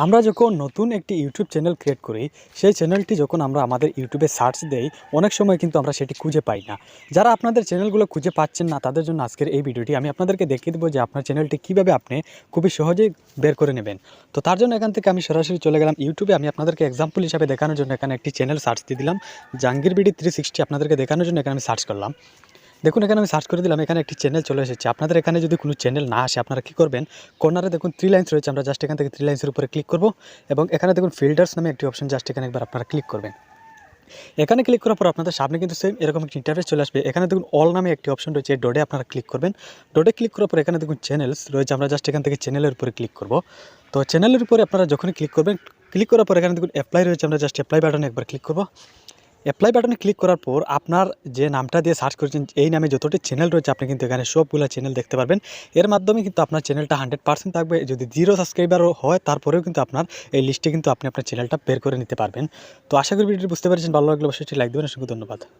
আমরা যখন নতুন একটি ইউটিউব চ্যানেল ক্রিয়েট করি, সেই চ্যানেলটি যখন আমরা আমাদের ইউটিউবে সার্চ দেই, অনেক সময় কিন্তু আমরা সেটি খুঁজে পাই না। যারা আপনাদের চ্যানেলগুলো খুঁজে পাচ্ছেন না, তাদের জন্য আজকের এই ভিডিওটি আমি আপনাদেরকে দেখিয়ে দেবো যে আপনার চ্যানেলটি কীভাবে আপনি খুবই সহজেই বের করে নেবেন। তো তার জন্য এখান থেকে আমি সরাসরি চলে গেলাম ইউটিউবে। আমি আপনাদেরকে এক্সাম্পল হিসাবে দেখানোর জন্য এখানে একটি চ্যানেল সার্চ দিয়ে দিলাম, জাহাঙ্গীর বিডি 360। আপনাদেরকে দেখানোর জন্য এখানে আমি সার্চ করলাম। দেখুন এখানে আমি সার্চ করে দিলাম, এখানে একটি চ্যানেল চলে এসেছে। আপনাদের এখানে যদি কোনো চ্যানেল না আসে, আপনারা কী করবেন, কর্নারে দেখুন 3 লাইন্স রয়েছে। আমরা জাস্ট এখান থেকে 3 লাইন্সের উপরে ক্লিক করব এবং এখানে দেখুন ফিল্টার্স নামে একটি অপশন, জাস্ট এখানে একবার আপনারা ক্লিক করবেন। এখানে ক্লিক করার পর আপনাদের সামনে কিন্তু সেম এরকম একটি ইন্টারফেস চলে আসবে। এখানে দেখুন অল নামে একটি অপশন রয়েছে, ডটে আপনারা ক্লিক করবেন। ডটে ক্লিক করার পর এখানে দেখুন চ্যানেলস রয়েছে। আমরা জাস্ট এখান থেকে চ্যানেলের উপরে ক্লিক করব। তো চ্যানেলের উপরে আপনারা যখনই ক্লিক করবেন, ক্লিক করার পর এখানে দেখুন অ্যাপ্লাই রয়েছে। আমরা জাস্ট অ্যাপ্লাই বাটনে একবার ক্লিক করব। অ্যাপ্লাই বাটনে ক্লিক করার পর আপনার যে নামটা দিয়ে সার্চ করেছেন, এই নামে যতটি চ্যানেল রয়েছে আপনি কিন্তু এখানে সবগুলো চ্যানেল দেখতে পারবেন। এর মাধ্যমে কিন্তু আপনার চ্যানেলটা 100% থাকবে। যদি 0 সাবস্ক্রাইবারও হয়, তারপরেও কিন্তু আপনার এই লিস্টে কিন্তু আপনি আপনার চ্যানেলটা বের করে নিতে পারবেন। তো আশা করি ভিডিওটি বুঝতে পেরেছেন। ভালো লাগলে অবশ্যই লাইক দেবেন। অসংখ্য ধন্যবাদ।